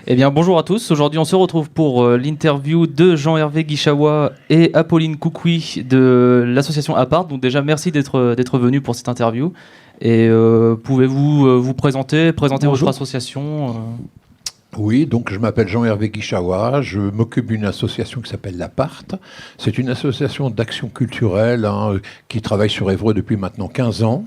Eh bien, bonjour à tous. Aujourd'hui, on se retrouve pour l'interview de Jean-Hervé Guichawa et Apolline Coucouy de l'association Apart. Donc déjà, merci d'être venu pour cette interview. Et pouvez-vous vous présenter Bonjour. votre association Oui, donc je m'appelle Jean-Hervé Guichawa, je m'occupe d'une association qui s'appelle l'Apart. C'est une association d'action culturelle qui travaille sur Évreux depuis maintenant 15 ans.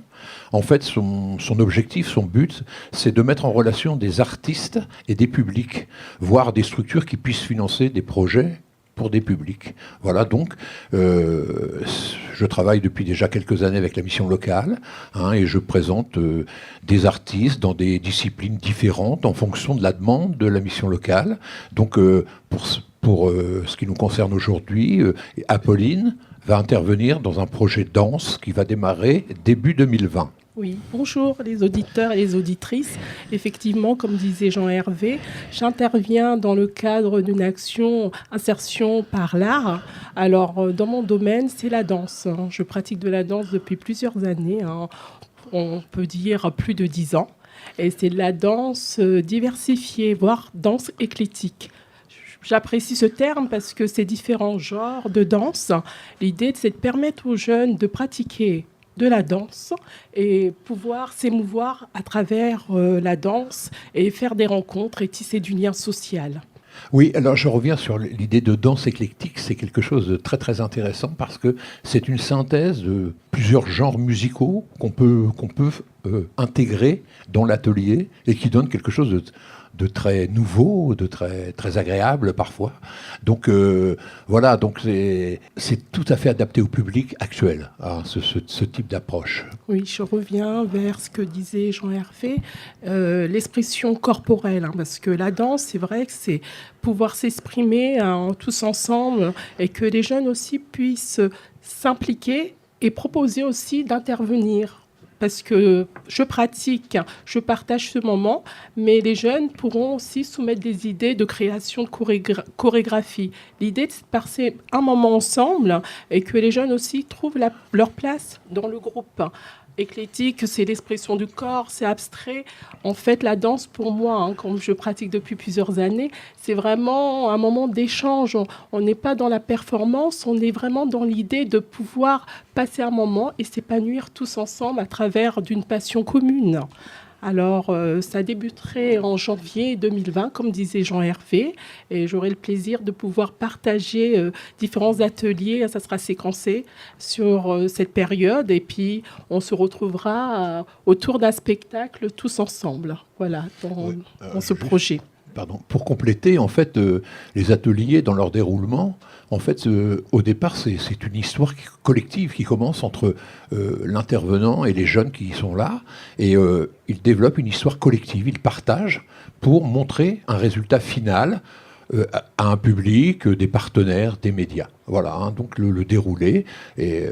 En fait, son objectif, son but, c'est de mettre en relation des artistes et des publics, voire des structures qui puissent financer des projets pour des publics. Voilà, donc je travaille depuis déjà quelques années avec la mission locale et je présente des artistes dans des disciplines différentes en fonction de la demande de la mission locale. Donc pour ce qui nous concerne aujourd'hui, Apolline va intervenir dans un projet danse qui va démarrer début 2020. Oui, bonjour les auditeurs et les auditrices. Effectivement, comme disait Jean-Hervé, j'interviens dans le cadre d'une action insertion par l'art. Alors, dans mon domaine, c'est la danse. Je pratique de la danse depuis plusieurs années, on peut dire plus de 10 ans. Et c'est de la danse diversifiée, voire danse éclectique. J'apprécie ce terme parce que c'est différents genres de danse. L'idée, c'est de permettre aux jeunes de pratiquer de la danse et pouvoir s'émouvoir à travers la danse et faire des rencontres et tisser du lien social. Oui, alors je reviens sur l'idée de danse éclectique. C'est quelque chose de très très intéressant parce que c'est une synthèse de plusieurs genres musicaux qu'on peut intégrer dans l'atelier et qui donne quelque chose de très nouveau, de très, très agréable parfois. Donc voilà, donc c'est tout à fait adapté au public actuel, ce type d'approche. Oui, je reviens vers ce que disait Jean-Hervé, l'expression corporelle, parce que la danse, c'est vrai que c'est pouvoir s'exprimer tous ensemble et que les jeunes aussi puissent s'impliquer et proposer aussi d'intervenir. Parce que je pratique, je partage ce moment, mais les jeunes pourront aussi soumettre des idées de création de chorégraphie. L'idée, c'est de passer un moment ensemble et que les jeunes aussi trouvent leur place dans le groupe. Éclectique, c'est l'expression du corps, c'est abstrait. En fait, la danse, pour moi, comme je pratique depuis plusieurs années, c'est vraiment un moment d'échange. On n'est pas dans la performance, on est vraiment dans l'idée de pouvoir passer un moment et s'épanouir tous ensemble à travers d'une passion commune. Alors, ça débuterait en janvier 2020, comme disait Jean-Hervé, et j'aurai le plaisir de pouvoir partager différents ateliers. Ça sera séquencé sur cette période, et puis on se retrouvera autour d'un spectacle tous ensemble, voilà, dans ce projet. Pardon. Pour compléter, en fait, les ateliers, dans leur déroulement, en fait, au départ, c'est une histoire collective qui commence entre l'intervenant et les jeunes qui sont là. Et ils développent une histoire collective, ils partagent pour montrer un résultat final à un public, des partenaires, des médias. Voilà, donc le déroulé, et,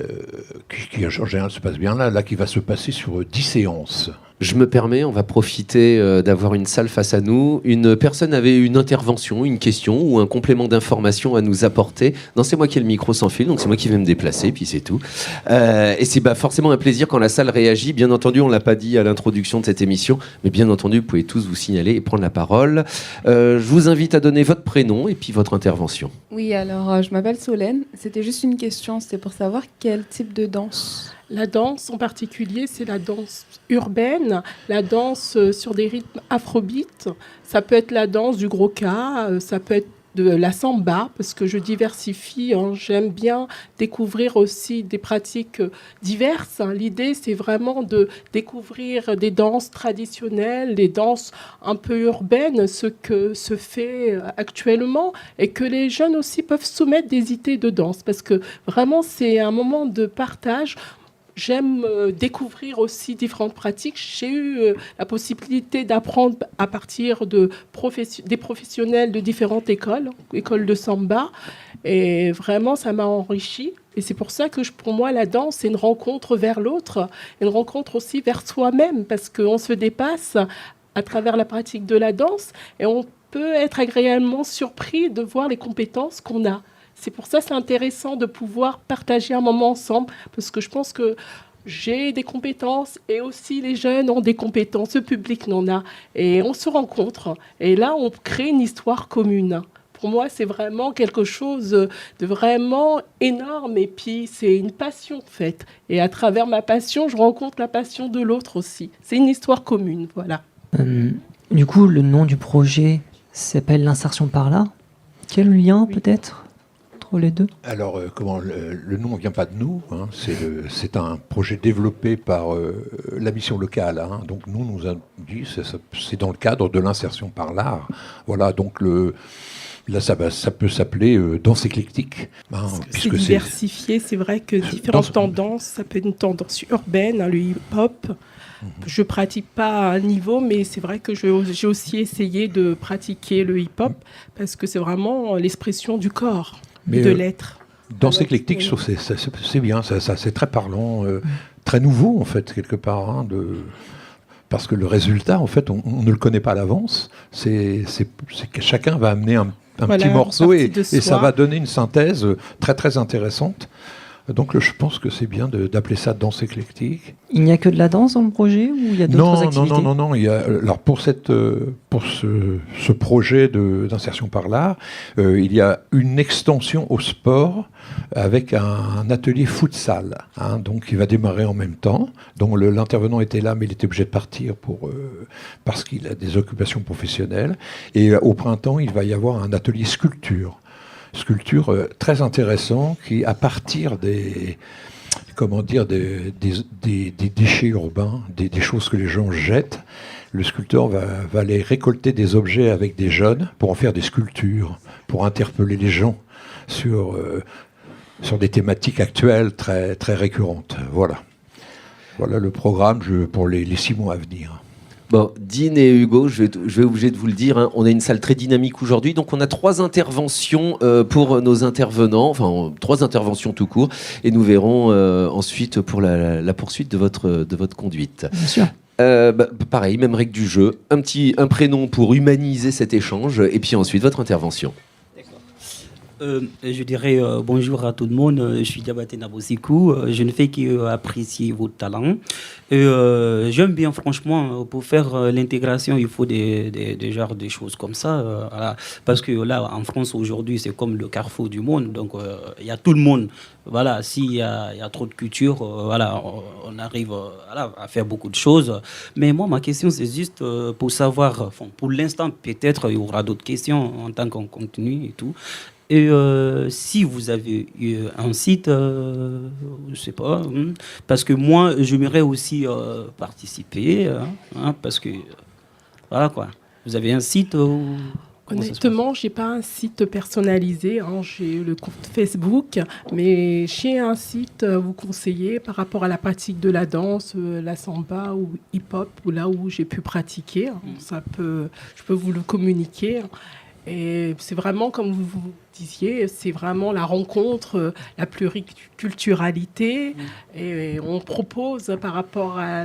qui en général se passe bien là qui va se passer sur 10 séances. Je me permets, on va profiter d'avoir une salle face à nous. Une personne avait une intervention, une question ou un complément d'information à nous apporter. Non, c'est moi qui ai le micro sans fil, donc c'est moi qui vais me déplacer, puis c'est tout. Et c'est forcément un plaisir quand la salle réagit. Bien entendu, on ne l'a pas dit à l'introduction de cette émission, mais bien entendu, vous pouvez tous vous signaler et prendre la parole. Je vous invite à donner votre prénom et puis votre intervention. Oui, alors je m'appelle Solène. C'était juste une question, c'était pour savoir quel type de danse. La danse en particulier, c'est la danse urbaine, la danse sur des rythmes afrobeat. Ça peut être la danse du gros cas, ça peut être de la samba, parce que je diversifie. J'aime bien découvrir aussi des pratiques diverses. L'idée, c'est vraiment de découvrir des danses traditionnelles, des danses un peu urbaines, ce que se fait actuellement, et que les jeunes aussi peuvent soumettre des idées de danse, parce que vraiment, c'est un moment de partage. J'aime découvrir aussi différentes pratiques. J'ai eu la possibilité d'apprendre à partir des professionnels de différentes écoles de samba. Et vraiment, ça m'a enrichi. Et c'est pour ça que pour moi, la danse, c'est une rencontre vers l'autre, une rencontre aussi vers soi-même, parce qu'on se dépasse à travers la pratique de la danse et on peut être agréablement surpris de voir les compétences qu'on a. C'est pour ça que c'est intéressant de pouvoir partager un moment ensemble, parce que je pense que j'ai des compétences et aussi les jeunes ont des compétences, le public n'en a. Et on se rencontre. Et là, on crée une histoire commune. Pour moi, c'est vraiment quelque chose de vraiment énorme. Et puis, c'est une passion, en fait. Et à travers ma passion, je rencontre la passion de l'autre aussi. C'est une histoire commune, voilà. Du coup, le nom du projet s'appelle l'insertion par l'art. Quel lien, peut-être, entre les deux ? Alors, le nom ne vient pas de nous, hein, c'est un projet développé par la mission locale. Hein, donc, nous a dit c'est dans le cadre de l'insertion par l'art. Voilà, donc là, ça peut s'appeler danse éclectique. Hein, c'est diversifié, c'est vrai que différentes tendances, ça peut être une tendance urbaine, hein, le hip-hop. Je ne pratique pas à un niveau, mais c'est vrai que j'ai aussi essayé de pratiquer le hip-hop parce que c'est vraiment l'expression du corps, de l'être. Danse éclectique, je trouve c'est bien, ça c'est très parlant, très nouveau en fait, quelque part. Hein, parce que le résultat, en fait, on ne le connaît pas à l'avance. C'est que chacun va amener un petit morceau et ça va donner une synthèse très très intéressante. Donc je pense que c'est bien d'appeler ça danse éclectique. Il n'y a que de la danse dans le projet ou il y a d'autres activités ? Non. Alors pour ce projet d'insertion par l'art, il y a une extension au sport avec un atelier futsal. Hein, donc il va démarrer en même temps. Donc l'intervenant était là, mais il était obligé de partir parce qu'il a des occupations professionnelles. Et au printemps, il va y avoir un atelier sculpture très intéressant qui, à partir des déchets urbains, des choses que les gens jettent, le sculpteur va aller récolter des objets avec des jeunes pour en faire des sculptures, pour interpeller les gens sur des thématiques actuelles très, très récurrentes. Voilà le programme pour les 6 mois à venir. Bon, Dean et Hugo, je vais obligé de vous le dire, hein, on a une salle très dynamique aujourd'hui, donc on a 3 interventions pour nos intervenants, enfin 3 interventions tout court, et nous verrons ensuite pour la poursuite de votre conduite. Bien sûr. Pareil, même règle du jeu, un prénom pour humaniser cet échange, et puis ensuite votre intervention. Je dirais bonjour à tout le monde. Je suis Diabaté Nabosikou. Je ne fais qu'apprécier votre talent. J'aime bien, franchement, pour faire l'intégration, il faut des choses comme ça. Voilà. Parce que là, en France, aujourd'hui, c'est comme le carrefour du monde. Donc, il y a tout le monde. Voilà, s'il y a trop de culture, voilà, on arrive à faire beaucoup de choses. Mais moi, ma question, c'est juste pour savoir, pour l'instant, peut-être, il y aura d'autres questions en tant qu'on continue et tout. Et si vous avez un site, je ne sais pas, parce que moi, j'aimerais aussi participer, parce que, voilà quoi. Vous avez un site Honnêtement, je n'ai pas un site personnalisé. Hein. J'ai le compte Facebook, mais j'ai un site vous conseiller par rapport à la pratique de la danse, la samba ou hip-hop, ou là où j'ai pu pratiquer. Hein. Je peux vous le communiquer. Et c'est vraiment, comme vous disiez, c'est vraiment la rencontre, la pluriculturalité. Et on propose, par rapport à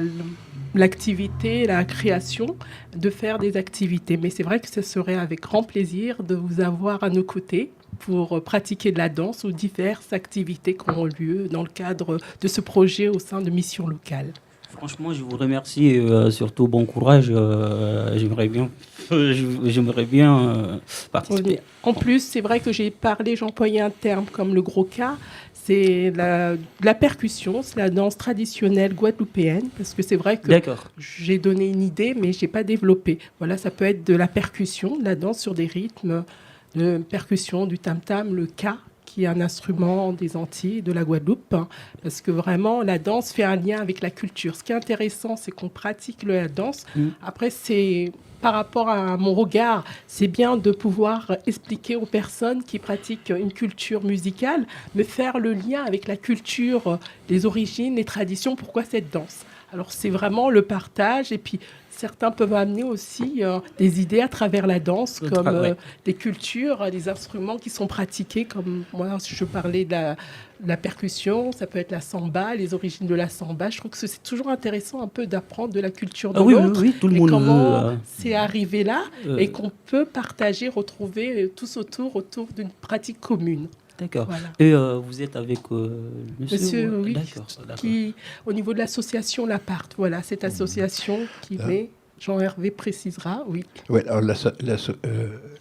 l'activité, la création, de faire des activités. Mais c'est vrai que ce serait avec grand plaisir de vous avoir à nos côtés pour pratiquer de la danse ou diverses activités qui auront lieu dans le cadre de ce projet au sein de Mission Locale. Franchement, je vous remercie et surtout bon courage. J'aimerais bien participer. En plus, c'est vrai que j'ai employé un terme comme le gros cas. C'est la percussion, c'est la danse traditionnelle guadeloupéenne, parce que c'est vrai que j'ai donné une idée, mais je n'ai pas développé. Voilà, ça peut être de la percussion, de la danse sur des rythmes de percussion, du tam-tam, le ka, qui est un instrument des Antilles, de la Guadeloupe, hein, parce que vraiment, la danse fait un lien avec la culture. Ce qui est intéressant, c'est qu'on pratique la danse. Après, c'est par rapport à mon regard, c'est bien de pouvoir expliquer aux personnes qui pratiquent une culture musicale, mais faire le lien avec la culture, les origines, les traditions, pourquoi cette danse. Alors, c'est vraiment le partage, et puis certains peuvent amener aussi des idées à travers la danse, comme des cultures, des instruments qui sont pratiqués, comme moi, je parlais de la percussion, ça peut être la samba, les origines de la samba. Je trouve que c'est toujours intéressant un peu d'apprendre de la culture de l'autre, tout le et monde comment c'est arrivé là, et qu'on peut partager, retrouver tous autour d'une pratique commune. D'accord. Voilà. Et vous êtes avec Monsieur, oui, D'accord. qui, au niveau de l'association L'Appart, voilà, cette association qui met, Jean-Hervé précisera, oui. Ouais, alors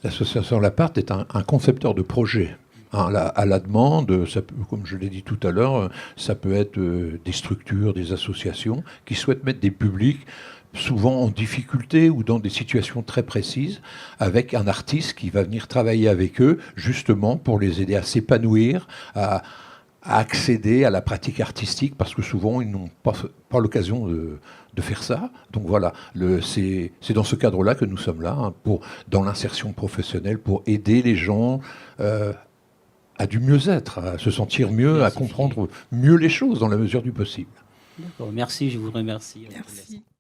l'association L'Appart est un concepteur de projet. Hein, à la demande, comme je l'ai dit tout à l'heure, ça peut être des structures, des associations qui souhaitent mettre des publics souvent en difficulté ou dans des situations très précises, avec un artiste qui va venir travailler avec eux, justement pour les aider à s'épanouir, à accéder à la pratique artistique, parce que souvent ils n'ont pas l'occasion de faire ça. Donc voilà, c'est dans ce cadre-là que nous sommes là, hein, dans l'insertion professionnelle, pour aider les gens à du mieux-être, à se sentir mieux, à comprendre mieux les choses dans la mesure du possible. D'accord, merci, je vous remercie. Merci.